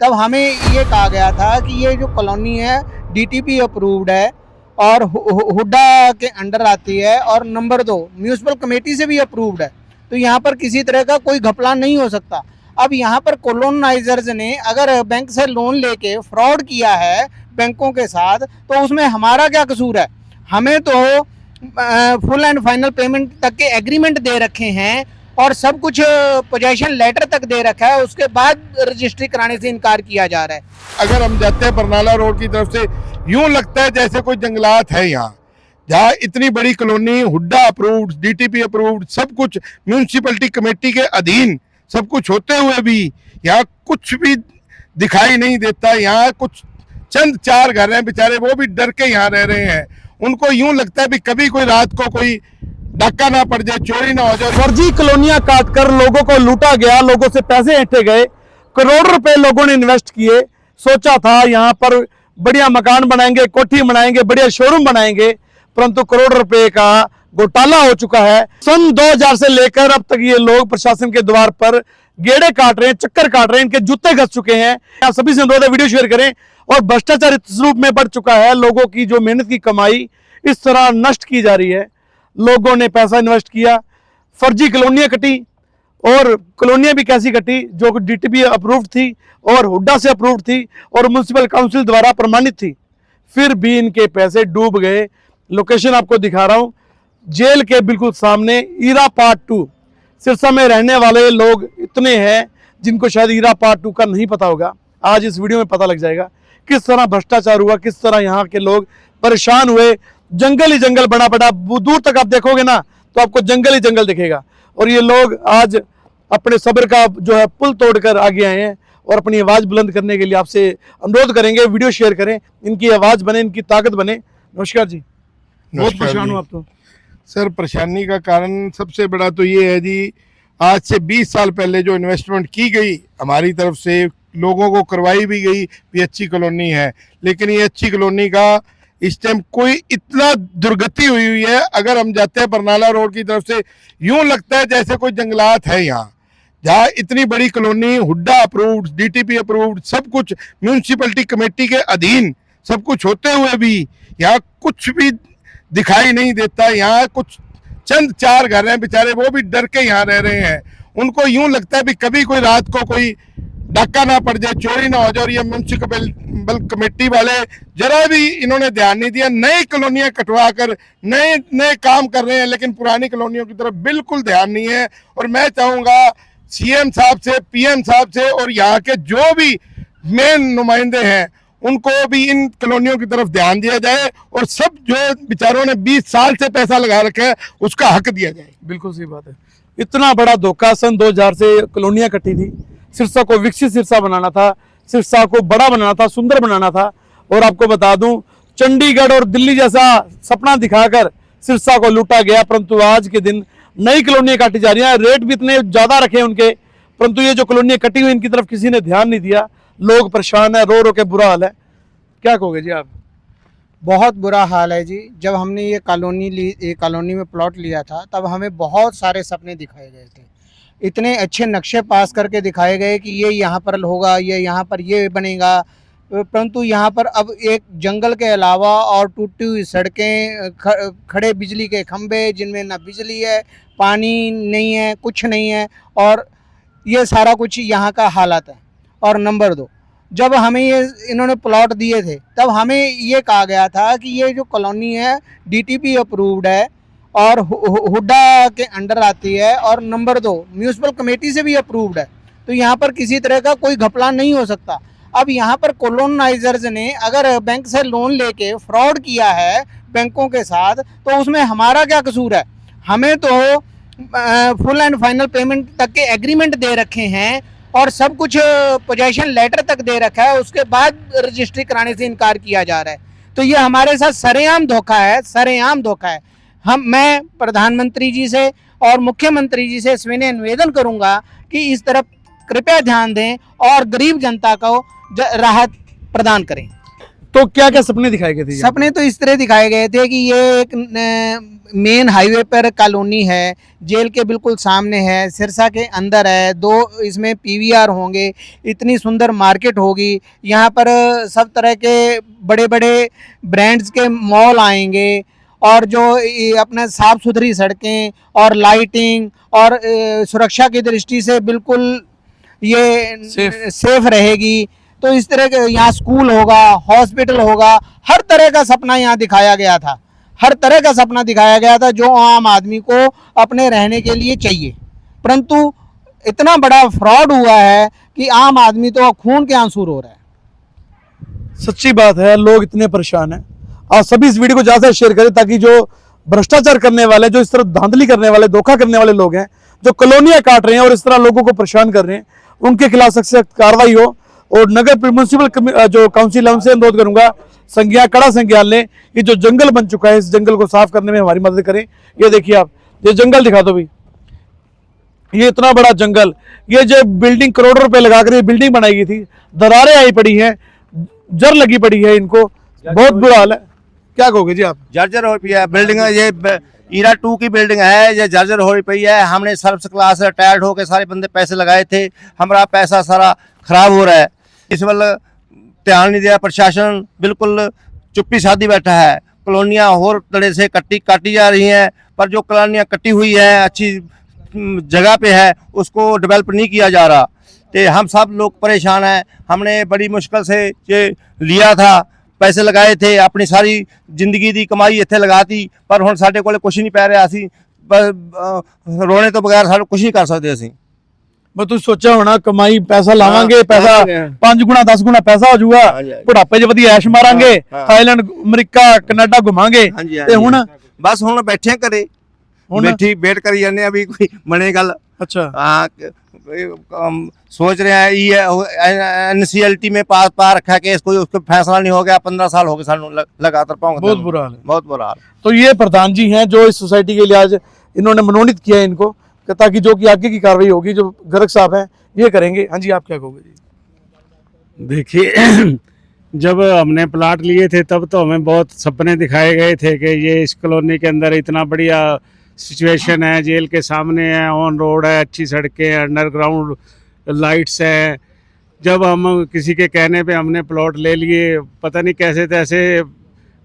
तब हमें ये कहा गया था कि ये जो कॉलोनी है डीटीपी अप्रूव्ड है और हुड्डा के अंडर आती है, और नंबर 2 म्यूनिसिपल कमेटी से भी अप्रूव्ड है, तो यहाँ पर किसी तरह का कोई घपला नहीं हो सकता। अब यहाँ पर कॉलोनाइजर्स ने अगर बैंक से लोन लेके फ्रॉड किया है बैंकों के साथ, तो उसमें हमारा क्या कसूर है? हमें तो फुल एंड फाइनल पेमेंट तक के एग्रीमेंट दे रखे हैं और सब कुछ पोजेशन लेटर तक दे रखा है, उसके बाद रजिस्ट्री कराने से इनकार किया जा रहा है। अगर हम जाते हैं बरनाला रोड की तरफ से, यूं लगता है जैसे कोई जंगलात है यहाँ, जहाँ इतनी बड़ी colony, Hooda approved, DTP approved, सब कुछ म्यूनिसिपैलिटी कमेटी के अधीन सब कुछ होते हुए भी यहाँ कुछ भी दिखाई नहीं देता। यहाँ कुछ चंद 4 घर हैं बेचारे, वो भी डर के यहाँ रह रहे हैं। उनको यूं लगता है भी कभी कोई रात को कोई डाका ना पड़ जाए, चोरी ना हो जाए। फर्जी कॉलोनियां काटकर लोगों को लूटा गया, लोगों से पैसे ऐंठे गए, करोड़ों रुपए लोगों ने इन्वेस्ट किए। सोचा था यहाँ पर बढ़िया मकान बनाएंगे, कोठी बनाएंगे, बढ़िया शोरूम बनाएंगे, परंतु करोड़ रुपए का घोटाला हो चुका है। सन 2000 से लेकर अब तक ये लोग प्रशासन के द्वार पर गेड़े काट रहे हैं, चक्कर काट रहे हैं, इनके जूते घस चुके हैं। आप सभी से अनुरोध है वीडियो शेयर करें। और भ्रष्टाचार इस रूप में बढ़ चुका है, लोगों की जो मेहनत की कमाई इस तरह नष्ट की जा रही है। लोगों ने पैसा इन्वेस्ट किया, फर्जी कॉलोनियां कटी, और कॉलोनियां भी कैसी कटी जो डीटीपी अप्रूव्ड थी और हुड्डा से अप्रूव्ड थी और म्युनिसिपल काउंसिल द्वारा प्रमाणित थी, फिर भी इनके पैसे डूब गए। लोकेशन आपको दिखा रहा हूं, जेल के बिल्कुल सामने ईरा पार्ट 2। सिरसा में रहने वाले लोग इतने हैं जिनको शायद ईरा पार्ट 2 का नहीं पता होगा। आज इस वीडियो में पता लग जाएगा किस तरह भ्रष्टाचार हुआ, किस तरह यहाँ के लोग परेशान हुए। जंगल ही जंगल बना पड़ा, दूर तक आप देखोगे ना तो आपको जंगल ही जंगल दिखेगा। और ये लोग आज अपने सब्र का जो है पुल तोड़कर आगे आए हैं और अपनी आवाज़ बुलंद करने के लिए आपसे अनुरोध करेंगे, वीडियो शेयर करें, इनकी आवाज़ बने, इनकी ताकत बने। नमस्कार जी। बहुत परेशान हूँ आप तो। सर, परेशानी का कारण सबसे बड़ा तो ये है जी, आज से 20 साल पहले जो इन्वेस्टमेंट की गई हमारी तरफ से, लोगों को करवाई भी गई भी अच्छी कॉलोनी है, लेकिन ये अच्छी कॉलोनी का इस टाइम कोई इतना दुर्गति हुई है। अगर हम जाते हैं बरनाला रोड की तरफ से, यूं लगता है जैसे कोई जंगलात है यहाँ, जहाँ इतनी बड़ी colony, Hooda approved, DTP approved, सब कुछ म्यूनिसिपैलिटी कमेटी के अधीन सब कुछ होते हुए भी यहाँ कुछ भी दिखाई नहीं देता। यहाँ कुछ चंद 4 घर हैं बेचारे, वो भी डर के यहाँ रह रहे हैं। उनको यूं लगता है भी कभी कोई रात को कोई डाका ना पड़ जाए, चोरी ना हो जाए। और ये म्यूनिसिपल कमेटी वाले जरा भी इन्होंने ध्यान नहीं दिया। नई कॉलोनियां कटवा कर नए काम कर रहे हैं, लेकिन पुरानी कॉलोनियों की तरफ बिल्कुल ध्यान नहीं है। और मैं चाहूँगा सीएम साहब से, पीएम साहब से और यहाँ के जो भी मेन नुमाइंदे हैं उनको भी इन कॉलोनियों की तरफ ध्यान दिया जाए और सब जो बेचारों ने 20 साल से पैसा लगा रखा है उसका हक दिया जाए। बिल्कुल सही बात है। इतना बड़ा धोखा, सन 2000 से कॉलोनियां कटी थी। सिरसा को विकसित सिरसा बनाना था, सिरसा को बड़ा बनाना था, सुंदर बनाना था। और आपको बता दूं, चंडीगढ़ और दिल्ली जैसा सपना दिखाकर सिरसा को लूटा गया, परंतु आज के दिन नई कॉलोनियां काटी जा रही हैं। रेट भी इतने ज़्यादा रखे उनके, परंतु ये जो कॉलोनियां कटी हुई इनकी तरफ किसी ने ध्यान नहीं दिया। लोग परेशान है, रो रो के बुरा हाल है। क्या कहोगे जी आप? बहुत बुरा हाल है जी। जब हमने ये कॉलोनी में प्लॉट लिया था, तब हमें बहुत सारे सपने दिखाए गए थे, इतने अच्छे नक्शे पास करके दिखाए गए कि ये यहाँ पर होगा, ये यहाँ पर ये बनेगा, परंतु यहाँ पर अब एक जंगल के अलावा और टूटी हुई सड़कें, खड़े बिजली के खंभे जिनमें ना बिजली है, पानी नहीं है, कुछ नहीं है, और ये सारा कुछ यहाँ का हालत है। और नंबर 2, जब हमें ये इन्होंने प्लॉट दिए थे, तब हमें ये कहा गया था कि ये जो कॉलोनी है डीटीपी अप्रूव्ड है और हुड्डा के अंडर आती है, और नंबर 2 म्यूनिसिपल कमेटी से भी अप्रूव्ड है, तो यहाँ पर किसी तरह का कोई घपला नहीं हो सकता। अब यहाँ पर कॉलोनाइजर्स ने अगर बैंक से लोन लेके फ्रॉड किया है बैंकों के साथ, तो उसमें हमारा क्या कसूर है? हमें तो फुल एंड फाइनल पेमेंट तक के एग्रीमेंट दे रखे हैं और सब कुछ पोजेशन लेटर तक दे रखा है, उसके बाद रजिस्ट्री कराने से इनकार किया जा रहा है। तो ये हमारे साथ सरेआम धोखा है, सरेआम धोखा है। मैं प्रधानमंत्री जी से और मुख्यमंत्री जी से सविनय निवेदन करूंगा कि इस तरफ कृपया ध्यान दें और गरीब जनता को राहत प्रदान करें। तो क्या क्या सपने दिखाए गए थे यहाँ? सपने तो इस तरह दिखाए गए थे कि ये एक मेन हाईवे पर कॉलोनी है, जेल के बिल्कुल सामने है, सिरसा के अंदर है, 2 इसमें पीवीआर होंगे, इतनी सुंदर मार्केट होगी, यहाँ पर सब तरह के बड़े बड़े ब्रांड्स के मॉल आएंगे, और जो अपना साफ सुथरी सड़कें और लाइटिंग और सुरक्षा की दृष्टि से बिल्कुल ये सेफ रहेगी। तो इस तरह के यहाँ स्कूल होगा, हॉस्पिटल होगा, हर तरह का सपना यहाँ दिखाया गया था, हर तरह का सपना दिखाया गया था जो आम आदमी को अपने रहने के लिए चाहिए। परंतु इतना बड़ा फ्रॉड हुआ है कि आम आदमी तो खून के आंसू रो रहा है। सच्ची बात है, लोग इतने परेशान हैं। आप सभी इस वीडियो को ज़्यादा शेयर करें ताकि जो भ्रष्टाचार करने वाले, जो इस तरह धांधली करने वाले, धोखा करने वाले लोग हैं, जो कॉलोनियां काट रहे हैं और इस तरह लोगों को परेशान कर रहे हैं, उनके खिलाफ सख्त से सख्त कार्रवाई हो। और नगर म्यूनसिपल जो काउंसिल है उनसे अनुरोध करूंगा, कड़ा संज्ञान लें। ये जो जंगल बन चुका है, इस जंगल को साफ करने में हमारी मदद करें। ये देखिए आप, ये जंगल दिखा दो भाई, ये इतना बड़ा जंगल, ये जो बिल्डिंग करोड़ों रुपए लगाकर ये बिल्डिंग बनाई गई थी, दरारें आई पड़ी हैं, जर लगी पड़ी है, इनको बहुत बुरा हाल है। क्या कहोगे जी आप? जर्जर हो पी है बिल्डिंग, ये ईरा 2 की बिल्डिंग है, ये जर्जर हो पई है। हमने सर्विस क्लास टायर्ड होकर सारे बंदे पैसे लगाए थे, हमारा पैसा सारा खराब हो रहा है। इस वाल ध्यान नहीं दिया प्रशासन, बिल्कुल चुप्पी साधी बैठा है। कॉलोनियाँ और तरह से काटी जा रही हैं, पर जो कॉलोनियाँ कटी हुई है, अच्छी जगह पे है, उसको डेवलप नहीं किया जा रहा। तो हम सब लोग परेशान हैं। हमने बड़ी मुश्किल से ये लिया था, पैसे लगाए थे, अपनी सारी जिंदगी की कमाई इत्थे लगाती, पर हुण साडे कोले कुछ नहीं पै रहा। असीं रोने तो बगैर साडे कुछ नहीं कर सकते। असीं मैं तो सोचा होना कमाई पैसा लावांगे, पैसा 5 गुना 10 गुना पैसा हो जाऊगा, बुढ़ापे 'ਚ ਵਧੀਆ ऐश मारांगे, थाईलैंड अमेरिका कनाडा घुमांगे। ते हुण बस हुण बैठे घरे, बैठी वेट करी जाने अभी कोई बने गल। अच्छा, हाँ, सोच रहे हैं ये NCLT में पा रखा है केस, कोई उसको फैसला नहीं हो गया। 15 साल हो गए सानू लगातार पाऊंगा। बहुत बुरा हाल है, बहुत बुरा हाल। तो ये प्रधान जी हैं जो इस सोसाइटी के लिए आज इन्होंने मनोनीत किया है इनको, ताकि जो कि आगे की कार्रवाई होगी, जो गर्ग साहब हैं ये करेंगे। हाँ जी, आप क्या कहोगे जी? देखिए, जब हमने प्लाट लिए थे तब तो हमें बहुत सपने दिखाए गए थे कि ये इस कॉलोनी के अंदर इतना बढ़िया सिचुएशन है, जेल के सामने है, ऑन रोड है, अच्छी सड़कें हैं, अंडरग्राउंड लाइट्स हैं। जब हम किसी के कहने पे हमने प्लॉट ले लिए, पता नहीं कैसे तैसे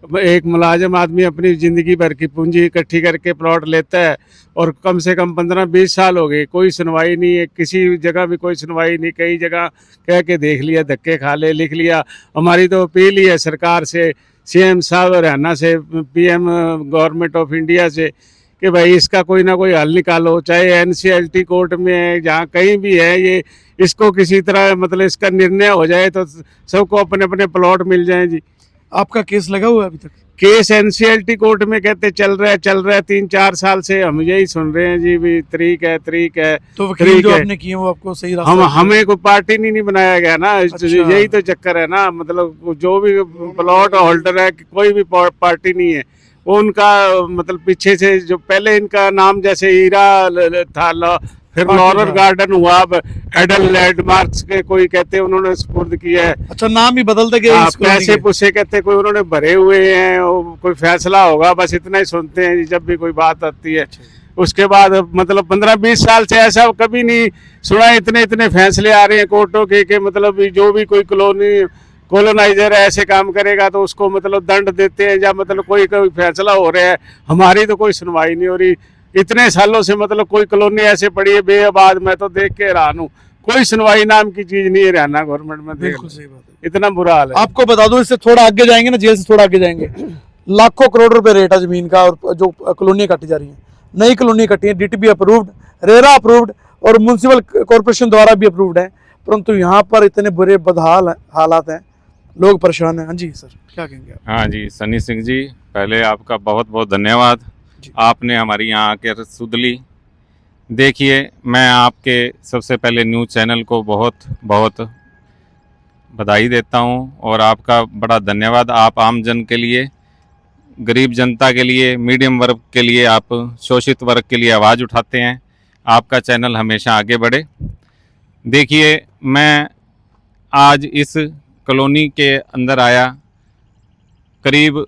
एक मुलाजिम आदमी अपनी ज़िंदगी भर की पूंजी इकट्ठी करके प्लॉट लेता है, और कम से कम 15-20 साल हो गए, कोई सुनवाई नहीं है, किसी जगह भी कोई सुनवाई नहीं। कई जगह कह के देख लिया, धक्के खा ले, लिख लिया। हमारी तो अपील ही है सरकार से, CM साहब हरियाणा से, PM गवर्नमेंट ऑफ इंडिया से, कि भाई इसका कोई ना कोई हल निकालो, चाहे NCLT कोर्ट में है, जहाँ कहीं भी है, ये इसको किसी तरह मतलब इसका निर्णय हो जाए तो सबको अपने अपने प्लॉट मिल जाएं जी। आपका केस लगा हुआ है अभी तक? केस NCLT कोर्ट में कहते चल रहा है 3-4 साल से हम यही सुन रहे हैं जी, भी तरीक है। तो वकील जो आपने किए वो आपको सही रास्ता हमें कोई पार्टी नहीं बनाया गया ना। अच्छा। यही तो चक्कर है ना, मतलब जो भी प्लॉट होल्डर है, कोई भी पार्टी नहीं है, वो उनका मतलब पीछे से जो पहले इनका नाम जैसे हीरा था, फिर लॉरर गार्डन हुआ, अब एडल लैंडमार्क्स के कोई कहते हैं उन्होंने सुपुर्द किया है। अच्छा, नाम ही बदलते गए पैसे पुसे कहते कोई उन्होंने भरे हुए हैं, कोई फैसला होगा, बस इतना ही सुनते हैं जब भी कोई बात आती है। उसके बाद मतलब 15-20 साल से ऐसा कभी नहीं सुना, इतने फैसले आ रहे हैं कोर्टों के मतलब जो भी कोई कॉलोनाइजर ऐसे काम करेगा तो उसको मतलब दंड देते हैं, या मतलब कोई फैसला हो रहा है। हमारी तो कोई सुनवाई नहीं हो रही इतने सालों से, मतलब कोई कॉलोनी ऐसे पड़ी है बेआबाद, मैं तो देख के हैरान हूँ, कोई सुनवाई नाम की चीज नहीं है हरियाणा गवर्नमेंट में। बिल्कुल सही बात है, इतना बुरा हाल है। आपको बता दूं, इससे थोड़ा आगे जाएंगे ना, जेल से थोड़ा आगे जाएंगे, लाखों करोड़ रुपए रेट है जमीन का, और जो कॉलोनी काटी जा रही है, नई कॉलोनी कटी है, DTP अप्रूव्ड, रेरा अप्रूव्ड और म्यूनसिपल कॉर्पोरेशन द्वारा भी अप्रूव्ड है, परंतु यहाँ पर इतने बुरे बदहाल हालात हैं, लोग परेशान हैं। हाँ जी सर, क्या कहेंगे आप? हाँ जी, सनी सिंह जी, पहले आपका बहुत बहुत धन्यवाद, आपने हमारी यहाँ आकर सुध ली। देखिए, मैं आपके सबसे पहले न्यूज़ चैनल को बहुत बहुत बधाई देता हूँ, और आपका बड़ा धन्यवाद। आप आम जन के लिए, गरीब जनता के लिए, मीडियम वर्ग के लिए, आप शोषित वर्ग के लिए आवाज़ उठाते हैं। आपका चैनल हमेशा आगे बढ़े। देखिए, मैं आज इस कॉलोनी के अंदर आया करीब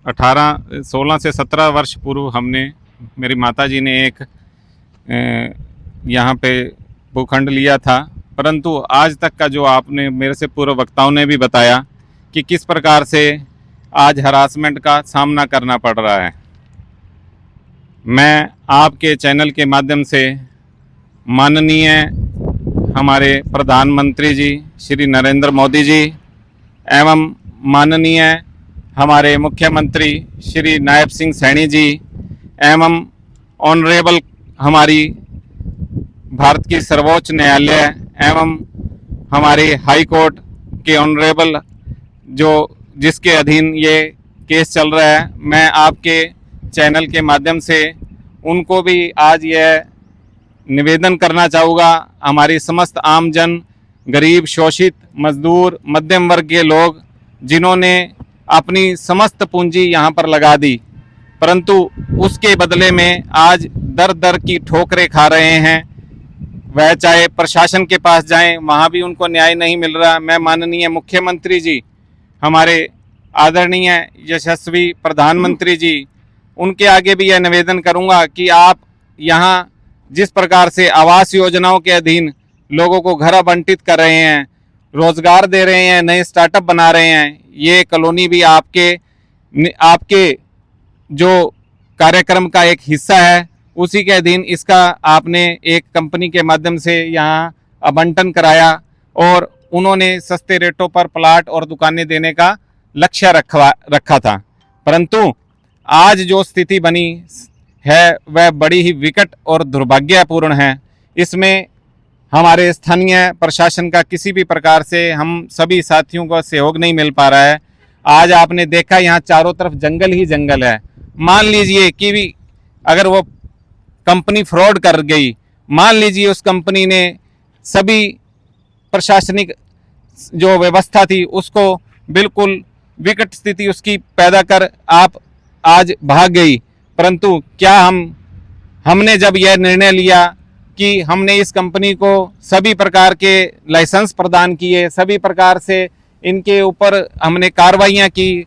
16 से 17 वर्ष पूर्व हमने, मेरी माताजी ने एक यहाँ पे भूखंड लिया था, परंतु आज तक का जो आपने मेरे से पूर्व वक्ताओं ने भी बताया कि किस प्रकार से आज हरासमेंट का सामना करना पड़ रहा है। मैं आपके चैनल के माध्यम से माननीय हमारे प्रधानमंत्री जी श्री नरेंद्र मोदी जी एवं माननीय हमारे मुख्यमंत्री श्री नायब सिंह सैनी जी एवं ऑनरेबल हमारी भारत की सर्वोच्च न्यायालय एवं हमारे हाई कोर्ट के ऑनरेबल जो जिसके अधीन ये केस चल रहा है, मैं आपके चैनल के माध्यम से उनको भी आज यह निवेदन करना चाहूँगा, हमारी समस्त आम जन, गरीब, शोषित, मजदूर, मध्यम वर्ग के लोग जिन्होंने अपनी समस्त पूंजी यहाँ पर लगा दी, परंतु उसके बदले में आज दर दर की ठोकरें खा रहे हैं। वह चाहे प्रशासन के पास जाएं, वहाँ भी उनको न्याय नहीं मिल रहा। मैं माननीय मुख्यमंत्री जी, हमारे आदरणीय यशस्वी प्रधानमंत्री जी, उनके आगे भी यह निवेदन करूँगा कि आप यहाँ जिस प्रकार से आवास योजनाओं के अधीन लोगों को घर आवंटित कर रहे हैं, रोजगार दे रहे हैं, नए स्टार्टअप बना रहे हैं, ये कॉलोनी भी आपके जो कार्यक्रम का एक हिस्सा है, उसी के अधीन इसका आपने एक कंपनी के माध्यम से यहाँ आवंटन कराया और उन्होंने सस्ते रेटों पर प्लाट और दुकानें देने का लक्ष्य रखा था। परंतु आज जो स्थिति बनी है वह बड़ी ही विकट और दुर्भाग्यपूर्ण है। इसमें हमारे स्थानीय प्रशासन का किसी भी प्रकार से हम सभी साथियों को सहयोग नहीं मिल पा रहा है। आज आपने देखा यहाँ चारों तरफ जंगल ही जंगल है। मान लीजिए कि भी अगर वो कंपनी फ्रॉड कर गई, मान लीजिए उस कंपनी ने सभी प्रशासनिक जो व्यवस्था थी उसको बिल्कुल विकट स्थिति उसकी पैदा कर आप आज भाग गई, परंतु क्या हमने जब यह निर्णय लिया कि हमने इस कंपनी को सभी प्रकार के लाइसेंस प्रदान किए, सभी प्रकार से इनके ऊपर हमने कार्रवाइयाँ की,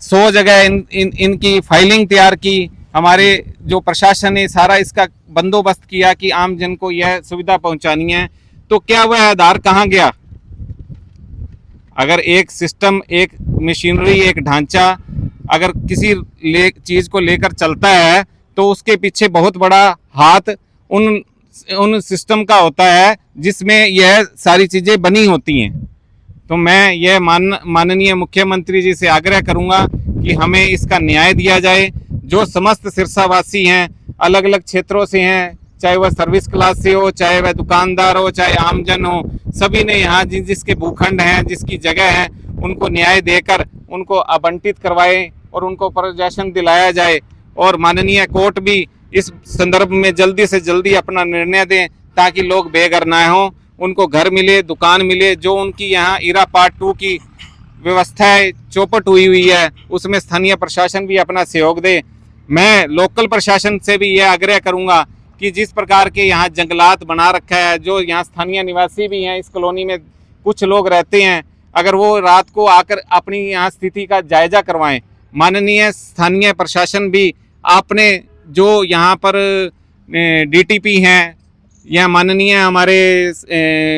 100 जगह इनकी फाइलिंग तैयार की, हमारे जो प्रशासन ने सारा इसका बंदोबस्त किया कि आम जन को यह सुविधा पहुंचानी है, तो क्या वह आधार कहाँ गया? अगर एक सिस्टम, एक मशीनरी, एक ढांचा अगर किसी चीज़ को लेकर चलता है तो उसके पीछे बहुत बड़ा हाथ उन सिस्टम का होता है जिसमें यह सारी चीज़ें बनी होती हैं। तो मैं यह माननीय मुख्यमंत्री जी से आग्रह करूंगा कि हमें इसका न्याय दिया जाए। जो समस्त सिरसावासी हैं, अलग अलग क्षेत्रों से हैं, चाहे वह सर्विस क्लास से हो, चाहे वह दुकानदार हो, चाहे आमजन हो, सभी ने यहाँ जिसके भूखंड हैं, जिसकी जगह है, उनको न्याय देकर उनको आवंटित करवाए और उनको प्रशासन दिलाया जाए। और माननीय कोर्ट भी इस संदर्भ में जल्दी से जल्दी अपना निर्णय दें ताकि लोग बेघर ना हों, उनको घर मिले, दुकान मिले। जो उनकी यहाँ इरा पार्ट 2 की व्यवस्थाएं चौपट हुई है उसमें स्थानीय प्रशासन भी अपना सहयोग दे। मैं लोकल प्रशासन से भी यह आग्रह करूंगा कि जिस प्रकार के यहाँ जंगलात बना रखा है, जो यहाँ स्थानीय निवासी भी हैं, इस कॉलोनी में कुछ लोग रहते हैं, अगर वो रात को आकर अपनी यहाँ स्थिति का जायजा करवाएं। माननीय स्थानीय प्रशासन भी आपने जो यहाँ पर डीटीपी हैं या माननीय हमारे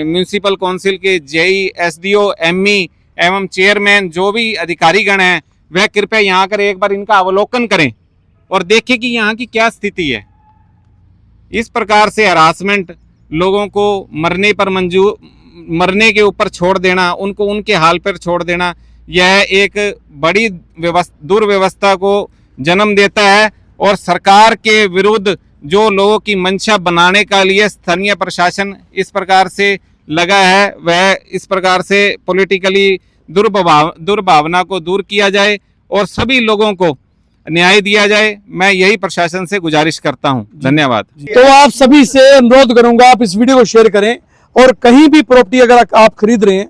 म्यूनिसिपल काउंसिल के जेई, एसडीओ, एमई एवं चेयरमैन जो भी अधिकारीगण हैं, वह कृपया यहाँ कर एक बार इनका अवलोकन करें और देखें कि यहाँ की क्या स्थिति है। इस प्रकार से हरासमेंट, लोगों को मरने के ऊपर छोड़ देना, उनको उनके हाल पर छोड़ देना, यह एक बड़ी दुर्व्यवस्था को जन्म देता है। और सरकार के विरुद्ध जो लोगों की मंशा बनाने का लिए स्थानीय प्रशासन इस प्रकार से लगा है, वह इस प्रकार से पॉलिटिकली दुर्भावना को दूर किया जाए और सभी लोगों को न्याय दिया जाए। मैं यही प्रशासन से गुजारिश करता हूं। धन्यवाद। तो आप सभी से अनुरोध करूंगा, आप इस वीडियो को शेयर करें और कहीं भी प्रॉपर्टी अगर आप खरीद रहे हैं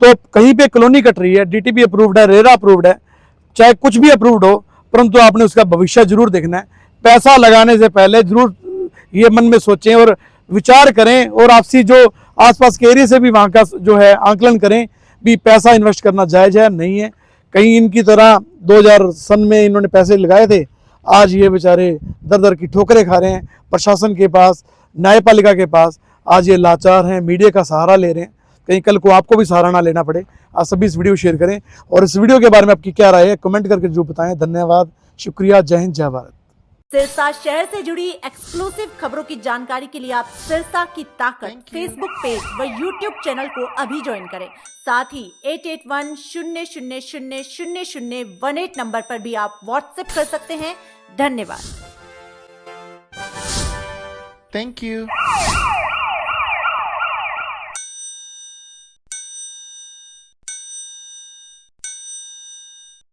तो कहीं पे कॉलोनी कट रही है, डीटीपी अप्रूव्ड है, रेरा अप्रूव्ड है, चाहे कुछ भी अप्रूव्ड हो, परंतु आपने उसका भविष्य जरूर देखना है। पैसा लगाने से पहले जरूर ये मन में सोचें और विचार करें और आपसी जो आसपास के एरिया से भी वहाँ का जो है आंकलन करें भी पैसा इन्वेस्ट करना जायज़ है नहीं है। कहीं इनकी तरह 2000 सन में इन्होंने पैसे लगाए थे, आज ये बेचारे दर दर की ठोकरें खा रहे हैं प्रशासन के पास, न्यायपालिका के पास। आज ये लाचार हैं, मीडिया का सहारा ले रहे हैं, कहीं कल को आपको भी सहारा ना लेना पड़े। आप सभी इस वीडियो शेयर करें और इस वीडियो के बारे में आपकी क्या राय है कमेंट करके जो बताएं। धन्यवाद, शुक्रिया, जय हिंद, जय भारत। सिरसा शहर से जुड़ी एक्सक्लूसिव खबरों की जानकारी के लिए आप सिरसा की ताकत फेसबुक पेज व यूट्यूब चैनल को अभी ज्वाइन करें। साथ ही 8810000018 नंबर पर भी आप व्हाट्सएप कर सकते हैं। धन्यवाद। Thank you.